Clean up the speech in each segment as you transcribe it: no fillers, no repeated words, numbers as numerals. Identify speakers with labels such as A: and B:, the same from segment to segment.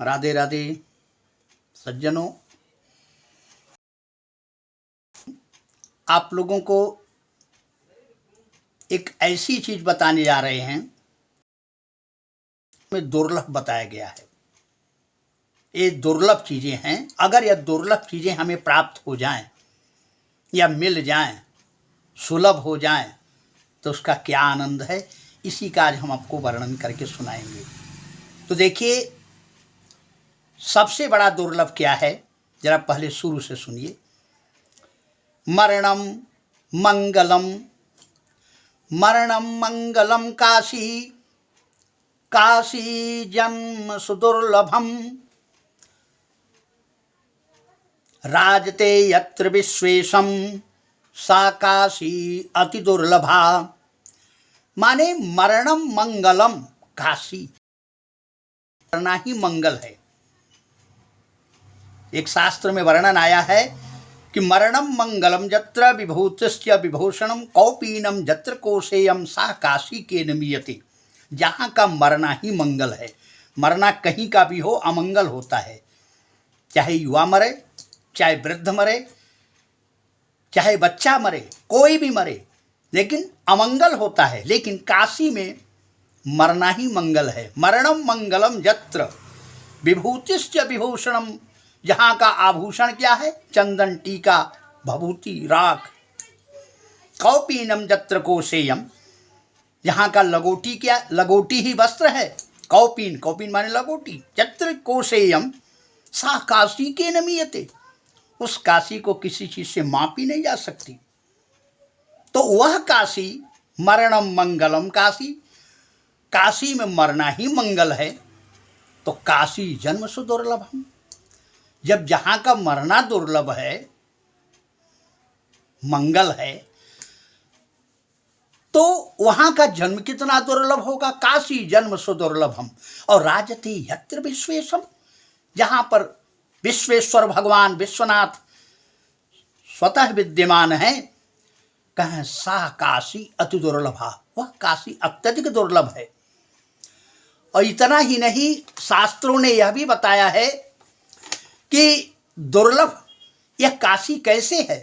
A: राधे राधे सज्जनों, आप लोगों को एक ऐसी चीज बताने जा रहे हैं में दुर्लभ बताया गया है। ये दुर्लभ चीजें हैं। अगर यह दुर्लभ चीजें हमें प्राप्त हो जाएं या मिल जाएं, सुलभ हो जाएं, तो उसका क्या आनंद है, इसी का आज हम आपको वर्णन करके सुनाएंगे। तो देखिए, सबसे बड़ा दुर्लभ क्या है, जरा पहले शुरू से सुनिए। मरणम मंगलम, मरणम मंगलम काशी, काशी जन्म सुदुर्लभम, राजते यत्र विश्वेशम, सा काशी अति दुर्लभा। माने मरणम मंगलम काशी, मरना ही मंगल है। एक शास्त्र में वर्णन आया है कि मरणम मंगलम जत्र विभूतिश्च विभूषणम कौपीनम जत्र कोशेयम सा काशी के निमीयते। जहाँ का मरना ही मंगल है। मरना कहीं का भी हो अमंगल होता है। चाहे युवा मरे, चाहे वृद्ध मरे, चाहे बच्चा मरे, कोई भी मरे, लेकिन अमंगल होता है। लेकिन काशी में मरना ही मंगल है। मरणम मंगलम जत्र विभूतिश्च विभूषणम, जहाँ का आभूषण क्या है, चंदन, टीका, भभूति, राख। कौपीनम जत्र कोशेयम, जहाँ का लगोटी क्या, लगोटी ही वस्त्र है। कौपीन, कौपीन माने लगोटी। जत्र कोशेयम सा काशी के नमीयते, उस काशी को किसी चीज से मापी नहीं जा सकती। तो वह काशी मरणम मंगलम काशी, काशी में मरना ही मंगल है। तो काशी जन्म सुदुर्लभम, जब जहां का मरना दुर्लभ है, मंगल है, तो वहां का जन्म कितना दुर्लभ होगा। काशी जन्म सुदुर्लभम। और राजते यत्र विश्वेशम, जहां पर विश्वेश्वर भगवान विश्वनाथ स्वतः विद्यमान है, कहें सा काशी अति दुर्लभा, वह काशी अत्यधिक दुर्लभ है। और इतना ही नहीं, शास्त्रों ने यह भी बताया है कि दुर्लभ यह काशी कैसे है।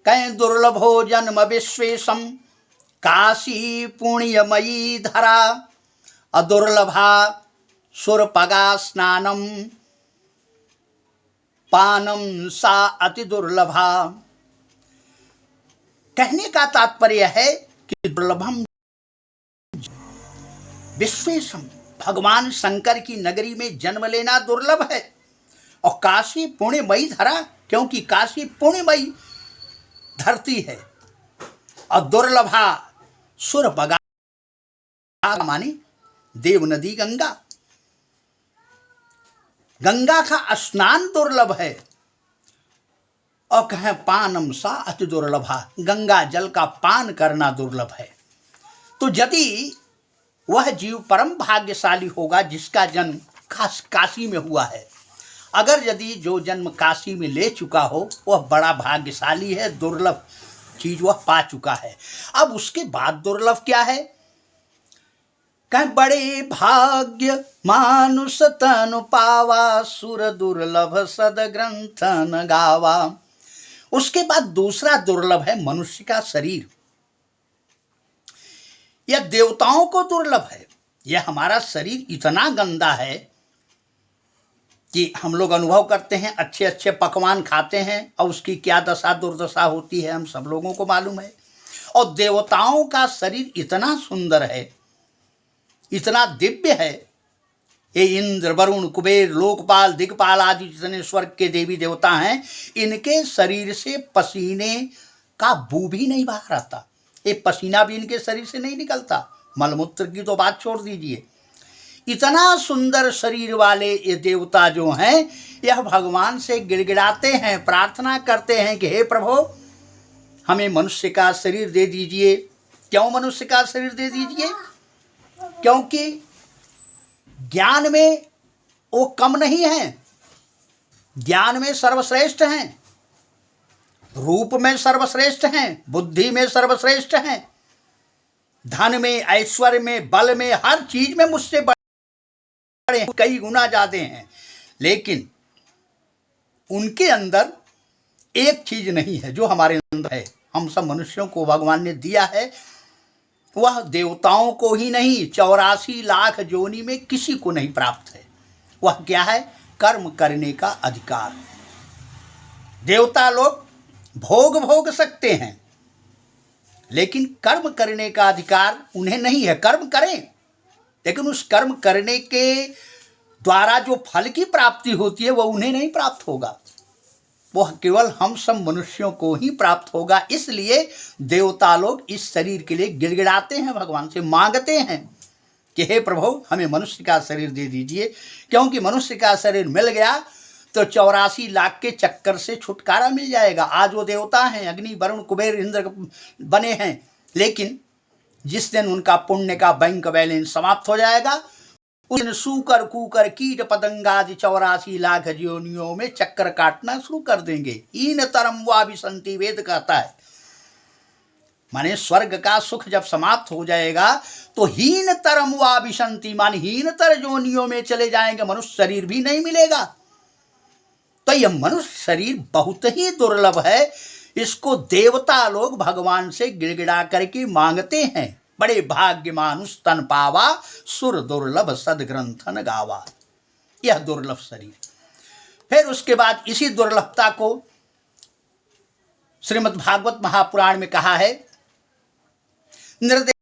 A: कहें दुर्लभो जन्म विश्वेशम, काशी पुण्यमयी धरा, अदुर्लभा सुरपगा स्नानम, पानम सा अति दुर्लभा। कहने का तात्पर्य है कि दुर्लभम विश्वेशम, भगवान शंकर की नगरी में जन्म लेना दुर्लभ है। और काशी पुण्यमयी धरा, क्योंकि काशी पुण्यमयी धरती है। और दुर्लभा सुरपगा, माने देव नदी गंगा, गंगा का स्नान दुर्लभ है। और कहें पानम सा अति दुर्लभा, गंगा जल का पान करना दुर्लभ है। तो यदि वह जीव परम भाग्यशाली होगा जिसका जन्म काशी में हुआ है, अगर यदि जो जन्म काशी में ले चुका हो, वह बड़ा भाग्यशाली है, दुर्लभ चीज वह पा चुका है। अब उसके बाद दुर्लभ क्या है, कहीं बड़े भाग्य मानुष तनु पावा, सुर दुर्लभ सद ग्रंथ न गावा। उसके बाद दूसरा दुर्लभ है मनुष्य का शरीर। यह देवताओं को दुर्लभ है। यह हमारा शरीर इतना गंदा है कि हम लोग अनुभव करते हैं, अच्छे अच्छे पकवान खाते हैं और उसकी क्या दशा दुर्दशा होती है हम सब लोगों को मालूम है। और देवताओं का शरीर इतना सुंदर है, इतना दिव्य है। ये इंद्र, वरुण, कुबेर, लोकपाल, दिक्पाल आदि जितने स्वर्ग के देवी देवता हैं, इनके शरीर से पसीने का बू भी नहीं बाहर आता। ये पसीना भी इनके शरीर से नहीं निकलता। मलमूत्र की तो बात छोड़ दीजिए। इतना सुंदर शरीर वाले ये देवता जो हैं, यह भगवान से गिड़गिड़ाते हैं, प्रार्थना करते हैं कि हे प्रभु, हमें मनुष्य का शरीर दे दीजिए। क्यों मनुष्य का शरीर दे दीजिए? क्योंकि ज्ञान में वो कम नहीं है, ज्ञान में सर्वश्रेष्ठ हैं, रूप में सर्वश्रेष्ठ हैं, बुद्धि में सर्वश्रेष्ठ हैं, धन में, ऐश्वर्य में, बल में, हर चीज में मुझसे कई गुना ज्यादा हैं, लेकिन उनके अंदर एक चीज नहीं है जो हमारे अंदर है। हम सब मनुष्यों को भगवान ने दिया है, वह देवताओं को ही नहीं 84 लाख योनि में किसी को नहीं प्राप्त है। वह क्या है? कर्म करने का अधिकार। देवता लोग भोग सकते हैं, लेकिन कर्म करने का अधिकार उन्हें नहीं है। कर्म करें, लेकिन उस कर्म करने के द्वारा जो फल की प्राप्ति होती है वह उन्हें नहीं प्राप्त होगा, वह केवल हम सब मनुष्यों को ही प्राप्त होगा। इसलिए देवता लोग इस शरीर के लिए गिड़गिड़ाते हैं, भगवान से मांगते हैं कि हे प्रभु हमें मनुष्य का शरीर दे दीजिए, क्योंकि मनुष्य का शरीर मिल गया तो 84 लाख के चक्कर से छुटकारा मिल जाएगा। आज वो देवता हैं, अग्नि वरुण कुबेर इंद्र बने हैं, लेकिन जिस दिन उनका पुण्य का बैंक बैलेंस समाप्त हो जाएगा उस दिन सूकर कूकर कीट पतंगादि 84 लाख योनियों में चक्कर काटना शुरू कर देंगे। हीन तरम वाभिसंति वेद कहता है, माने स्वर्ग का सुख जब समाप्त हो जाएगा तो हीन तरम वाभिसंति मान हीनतर योनियों में चले जाएंगे, मनुष्य शरीर भी नहीं मिलेगा। तो यह मनुष्य शरीर बहुत ही दुर्लभ है, इसको देवता लोग भगवान से गिड़गिड़ा करके मांगते हैं। बड़े भाग्यमान तन पावा सुर दुर्लभ सदग्रंथन गावा। यह दुर्लभ शरीर। फिर उसके बाद इसी दुर्लभता को श्रीमद् भागवत महापुराण में कहा है, निर्देशम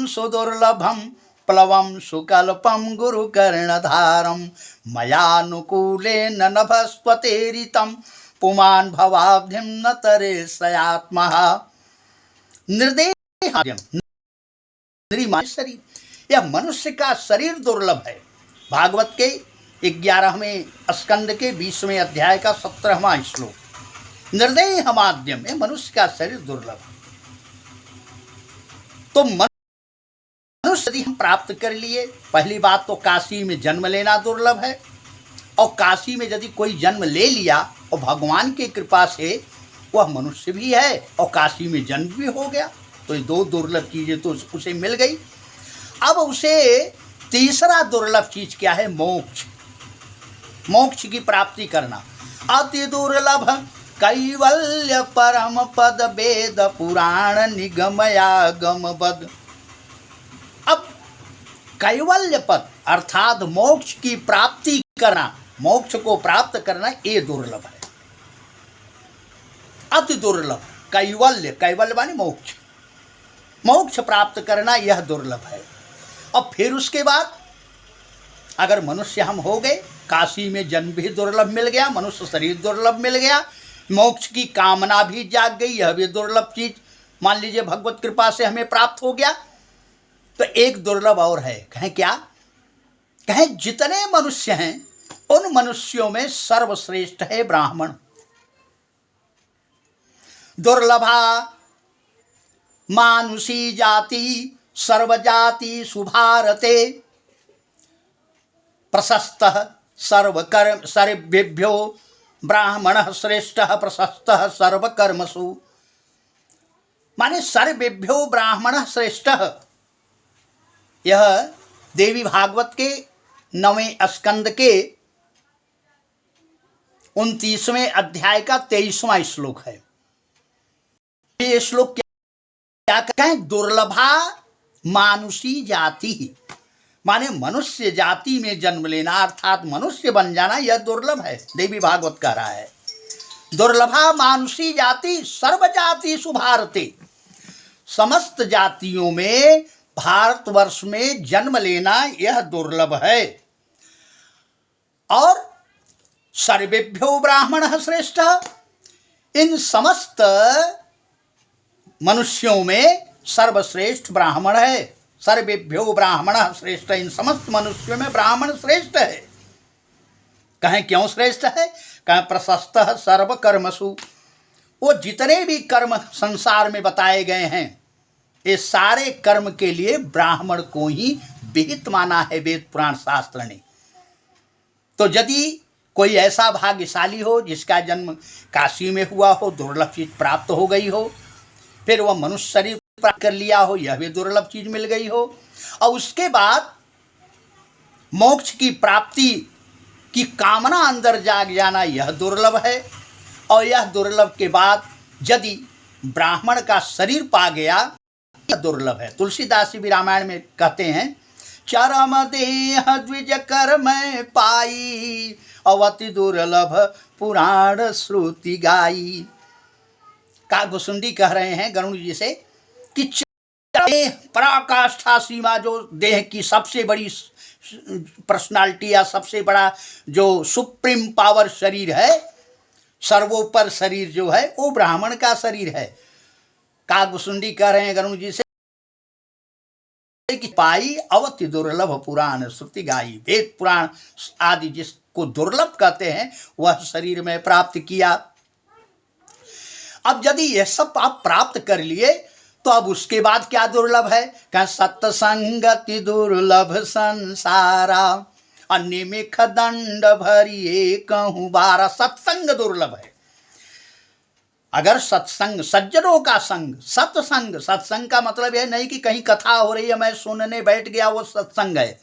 A: सुदुर्लभम प्लवम सुकल्पम गुरु कर्णधारम मयानुकूलेन नभस्पतेरितम पुमान भवाब्धिम न तरे सयात्मा। निर्देश शरीर, यह मनुष्य का शरीर दुर्लभ है। भागवत के 11वें स्कंद के 20वें अध्याय का 17वां श्लोक, निर्देह माध्यम, यह मनुष्य का शरीर दुर्लभ है। तो मनुष्य यदि हम प्राप्त कर लिए, पहली बात तो काशी में जन्म लेना दुर्लभ है, और काशी में यदि कोई जन्म ले लिया और भगवान की कृपा से वह मनुष्य भी है और काशी में जन्म भी हो गया, तो ये दो दुर्लभ चीजें तो उसे मिल गई। अब उसे तीसरा दुर्लभ चीज क्या है? मोक्ष। मोक्ष की प्राप्ति करना। अति दुर्लभ कैवल्य परम पद वेद पुराण निगमयागम बद। अब कैवल्य पद अर्थात मोक्ष की प्राप्ति करना, मोक्ष को प्राप्त करना, ये दुर्लभ है, अति दुर्लभ। कैवल्य, कैवल्य माने मोक्ष, मोक्ष प्राप्त करना यह दुर्लभ है। और फिर उसके बाद अगर मनुष्य हम हो गए, काशी में जन्म भी दुर्लभ मिल गया, मनुष्य शरीर दुर्लभ मिल गया, मोक्ष की कामना भी जाग गई, यह भी दुर्लभ चीज मान लीजिए भगवत कृपा से हमें प्राप्त हो गया। तो एक दुर्लभ और है, कहें क्या? कहें जितने मनुष्य हैं उन मनुष्यों में सर्वश्रेष्ठ है ब्राह्मण। दुर्लभा मानुषी जाति सर्वजाति सुभारते प्रशस्तः सर्वकर्म सर्वेभ्यो ब्राह्मणः श्रेष्ठः प्रशस्तः सर्वकर्मसु। माने सर्वेभ्यो ब्राह्मणः श्रेष्ठः। यह देवी भागवत के 9वें स्कंद के 29वें अध्याय का 23वां श्लोक है। ये श्लोक क्या कहें? दुर्लभा मानुषी जाति, माने मनुष्य जाति में जन्म लेना अर्थात मनुष्य बन जाना यह दुर्लभ है। देवी भागवत कह रहा है दुर्लभा मानुषी जाति सर्वजाति सुभारते। समस्त जातियों में भारतवर्ष में जन्म लेना यह दुर्लभ है। और सर्वेभ्यो ब्राह्मणः श्रेष्ठ, इन समस्त मनुष्यों में सर्वश्रेष्ठ ब्राह्मण है। सर्वेभ्यो ब्राह्मणः श्रेष्ठ, इन समस्त मनुष्यों में ब्राह्मण श्रेष्ठ है। कहें क्यों श्रेष्ठ है? कहें प्रशस्तः सर्वकर्मसु, वो जितने भी कर्म संसार में बताए गए हैं ये सारे कर्म के लिए ब्राह्मण को ही विहित माना है वेद पुराण शास्त्र ने। तो यदि कोई ऐसा भाग्यशाली हो जिसका जन्म काशी में हुआ हो, दुर्लभ चीज प्राप्त हो गई हो, फिर वह मनुष्य शरीर प्राप्त कर लिया हो, यह भी दुर्लभ चीज मिल गई हो, और उसके बाद मोक्ष की प्राप्ति की कामना अंदर जाग जाना यह दुर्लभ है। और यह दुर्लभ के बाद यदि ब्राह्मण का शरीर पा गया यह दुर्लभ है। तुलसीदास जी भी रामायण में कहते हैं, चरम देह द्विज कर मैं पाई, अवति दुर्लभ पुराण श्रुति गाई। काकभुसुंडी कह रहे हैं गरुड़ जी से कि पराकाष्ठा सीमा, जो देह की सबसे बड़ी पर्सनालिटी या सबसे बड़ा जो सुप्रीम पावर शरीर है, सर्वोपर शरीर जो है वो ब्राह्मण का शरीर है। काकभुसुंडी कह रहे हैं गरुड़ जी से कि पाई अवति दुर्लभ पुराण श्रुति गाई। वेद पुराण आदि जिसको दुर्लभ कहते हैं वह शरीर में प्राप्त किया। अब यदि यह सब आप प्राप्त कर लिए तो अब उसके बाद क्या दुर्लभ है? क्या सत्संगति दुर्लभ संसारा, अनिमिख दंड भरिए कहूँ बारा। सत्संग दुर्लभ है। अगर सत्संग, सज्जनों का संग, सत्संग, सत्संग का मतलब यह नहीं कि कहीं कथा हो रही है मैं सुनने बैठ गया, वो सत्संग है।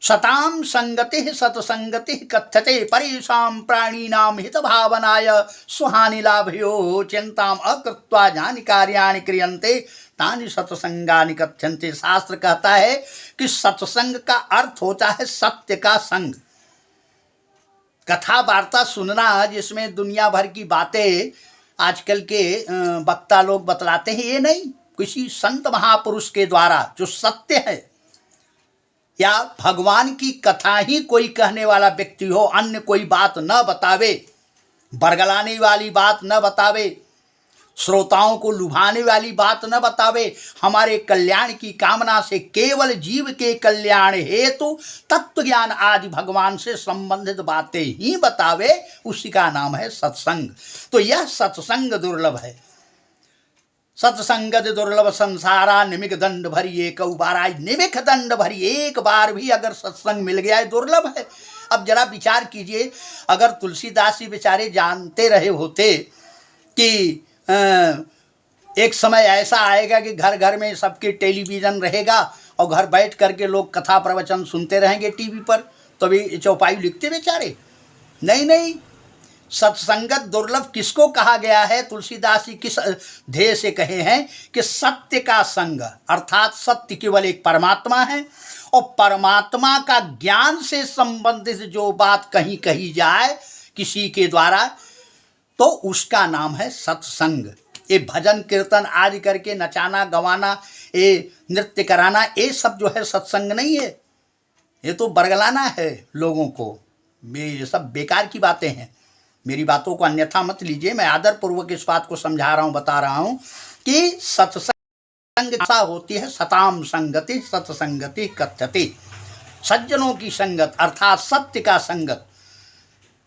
A: सताम संगति सत्संगति कथ्यते परेशान प्राणीनाम हित भावनाय सुहानि लाभयो चिंताम अकृत्वा जानि कार्याणि क्रियन्ते तानि सत्संगानि कथ्यन्ते। शास्त्र कहता है कि सत्संग का अर्थ होता है सत्य का संग। कथा वार्ता सुनना जिसमें दुनिया भर की बातें आजकल के वक्ता लोग बतलाते हैं, ये नहीं, किसी संत महापुरुष के द्वारा जो सत्य है, या भगवान की कथा ही कोई कहने वाला व्यक्ति हो, अन्य कोई बात न बतावे, बरगलाने वाली बात न बतावे, श्रोताओं को लुभाने वाली बात न बतावे, हमारे कल्याण की कामना से केवल जीव के कल्याण हेतु तत्व ज्ञान आदि भगवान से संबंधित बातें ही बतावे, उसी का नाम है सत्संग। तो यह सत्संग दुर्लभ है। सत्संगत दुर्लभ संसारा, निमिक दंड भरी एक बारा। निमिक दंड भरी एक बार भी अगर सत्संग मिल गया है दुर्लभ है। अब जरा विचार कीजिए, अगर तुलसीदास जी बेचारे जानते रहे होते कि एक समय ऐसा आएगा कि घर घर में सबके टेलीविज़न रहेगा और घर बैठ करके लोग कथा प्रवचन सुनते रहेंगे टीवी पर, तो भी चौपाई लिखते बेचारे? नहीं नहीं, सत्संगत दुर्लभ किसको कहा गया है? तुलसीदास जी किस ध्येय से कहे हैं कि सत्य का संग, अर्थात सत्य केवल एक परमात्मा है और परमात्मा का ज्ञान से संबंधित जो बात कहीं कही जाए किसी के द्वारा, तो उसका नाम है सत्संग। ये भजन कीर्तन आदि करके नचाना गवाना, ये नृत्य कराना, ये सब जो है सत्संग नहीं है। ये तो बरगलाना है लोगों को। ये सब बेकार की बातें हैं। मेरी बातों को अन्यथा मत लीजिए, मैं आदरपूर्वक इस बात को समझा रहा हूँ, बता रहा हूँ कि सत्संग ऐसा होती है सताम संगति सत्संगति कथ्यते। सज्जनों की संगत अर्थात सत्य का संगत।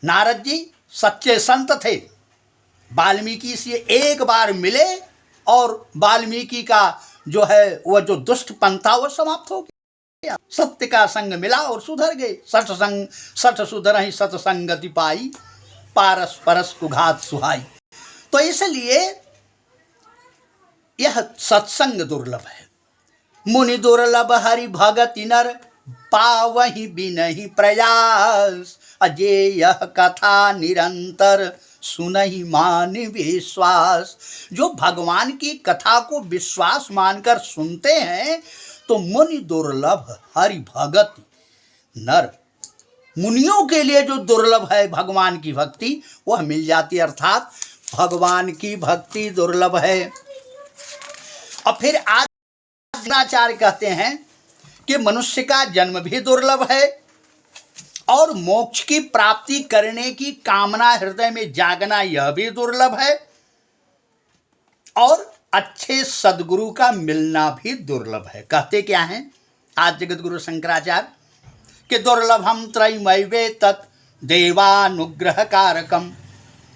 A: नारद जी सच्चे संत थे, वाल्मीकि से एक बार मिले और वाल्मीकि का जो है वह जो दुष्ट पंथा वो समाप्त हो गया। सत्य का संग मिला और सुधर गए। सत्संग सठ सुधर ही सत्संगति पाई, पारस परस कुघात सुहाई। तो इसलिए यह सत्संग दुर्लभ है। मुनि दुर्लभ हरि भगति नर, पावहि बिनहि प्रयास, अजेय कथा निरंतर सुनहि मान विश्वास। जो भगवान की कथा को विश्वास मानकर सुनते हैं तो मुनि दुर्लभ हरि भगति नर, मुनियों के लिए जो दुर्लभ है भगवान की भक्ति वह मिल जाती है, अर्थात भगवान की भक्ति दुर्लभ है। और फिर आचार्य कहते हैं कि मनुष्य का जन्म भी दुर्लभ है और मोक्ष की प्राप्ति करने की कामना हृदय में जागना यह भी दुर्लभ है, और अच्छे सदगुरु का मिलना भी दुर्लभ है। कहते क्या हैं आज जगत गुरु शंकराचार्य कि दुर्लभम त्रयमैवे तत् देवानुग्रह कारकम,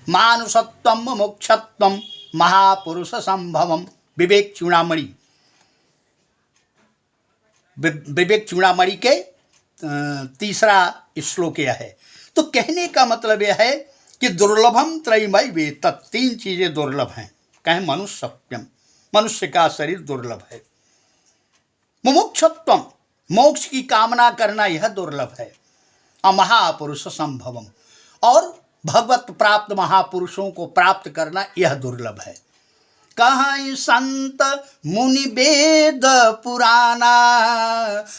A: मानुषत्वम मोक्षत्वम महापुरुष संभवम। विवेक चूड़ामणि, विवेक चूड़ामणि के तीसरा श्लोक यह है। तो कहने का मतलब यह है कि दुर्लभम त्रयमैवे तत्, तीन चीजें दुर्लभ हैं। कहें मनुष्यत्वम, मनुष्य का शरीर दुर्लभ है। मुमुक्षत्वम, मोक्ष की कामना करना यह दुर्लभ है। महापुरुष संभवम, और भगवत प्राप्त महापुरुषों को प्राप्त करना यह दुर्लभ है। कहीं संत मुनि वेद पुराना,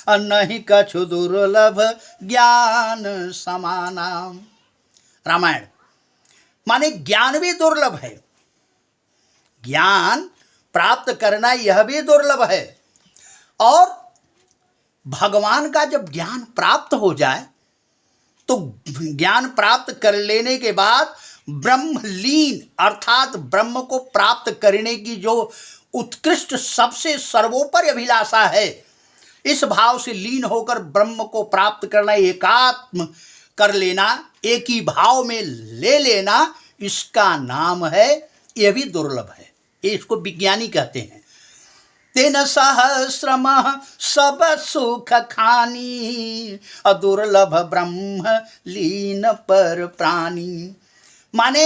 A: नहीं कछु दुर्लभ ज्ञान समाना। रामायण। माने ज्ञान भी दुर्लभ है, ज्ञान प्राप्त करना यह भी दुर्लभ है। और भगवान का जब ज्ञान प्राप्त हो जाए तो ज्ञान प्राप्त कर लेने के बाद ब्रह्मलीन अर्थात ब्रह्म को प्राप्त करने की जो उत्कृष्ट सबसे सर्वोपरि अभिलाषा है, इस भाव से लीन होकर ब्रह्म को प्राप्त करना, एकात्म कर लेना, एक ही भाव में ले लेना, इसका नाम है, यह भी दुर्लभ है। इसको विज्ञानी कहते हैं। तेन सहस्रम सब सुख खानी, दुर्लभ ब्रह्म लीन पर प्राणी। माने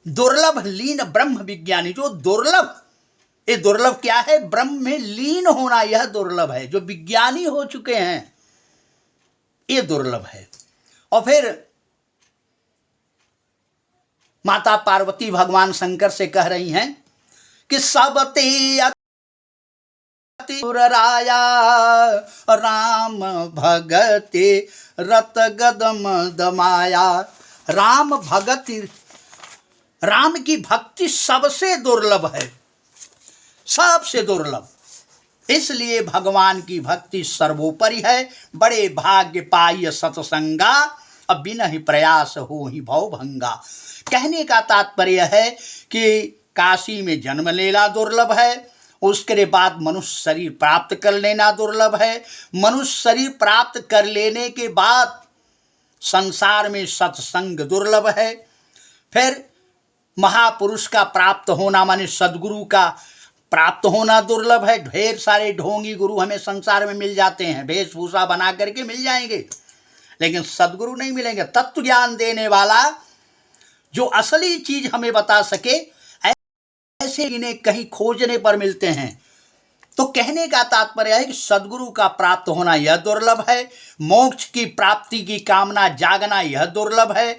A: दुर्लभ लीन ब्रह्म विज्ञानी, जो दुर्लभ, ये दुर्लभ क्या है? ब्रह्म में लीन होना, यह दुर्लभ है। जो विज्ञानी हो चुके हैं ये दुर्लभ है। और फिर माता पार्वती भगवान शंकर से कह रही हैं कि सब ते राया राम भगति रत गदम दमाया। राम भगति, राम की भक्ति सबसे दुर्लभ है, सबसे दुर्लभ। इसलिए भगवान की भक्ति सर्वोपरि है। बड़े भाग्य पाई सत्संगा, अब बिना ही प्रयास हो ही भवभंगा। कहने का तात्पर्य है कि काशी में जन्म लेना दुर्लभ है, उसके बाद मनुष्य शरीर प्राप्त कर लेना दुर्लभ है। मनुष्य शरीर प्राप्त कर लेने के बाद संसार में सत्संग दुर्लभ है। फिर महापुरुष का प्राप्त होना, माने सद्गुरु का प्राप्त होना दुर्लभ है। ढेर सारे ढोंगी गुरु हमें संसार में मिल जाते हैं, वेशभूषा बना करके मिल जाएंगे, लेकिन सद्गुरु नहीं मिलेंगे। तत्व ज्ञान देने वाला, जो असली चीज हमें बता सके, ऐसे इन्हें कहीं खोजने पर मिलते हैं। तो कहने का तात्पर्य है कि सद्गुरु का प्राप्त होना यह दुर्लभ है। मोक्ष की प्राप्ति की कामना जागना यह दुर्लभ है।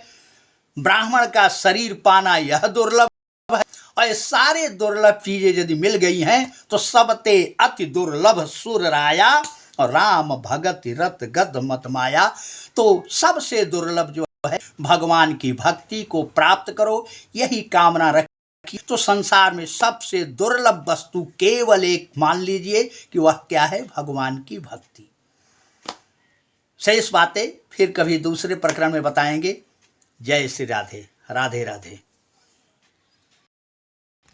A: ब्राह्मण का शरीर पाना यह दुर्लभ है। और ये सारे दुर्लभ चीजें यदि मिल गई हैं तो सबते अति दुर्लभ सुर राया और राम भगति रत गद मत माया। तो सबसे दुर्लभ जो है भगवान की भक्ति को प्राप्त करो, यही कामना रखी। तो संसार में सबसे दुर्लभ वस्तु केवल एक मान लीजिए कि वह क्या है? भगवान की भक्ति। शेष बातें फिर कभी दूसरे प्रकरण में बताएंगे। जय श्री राधे, राधे राधे।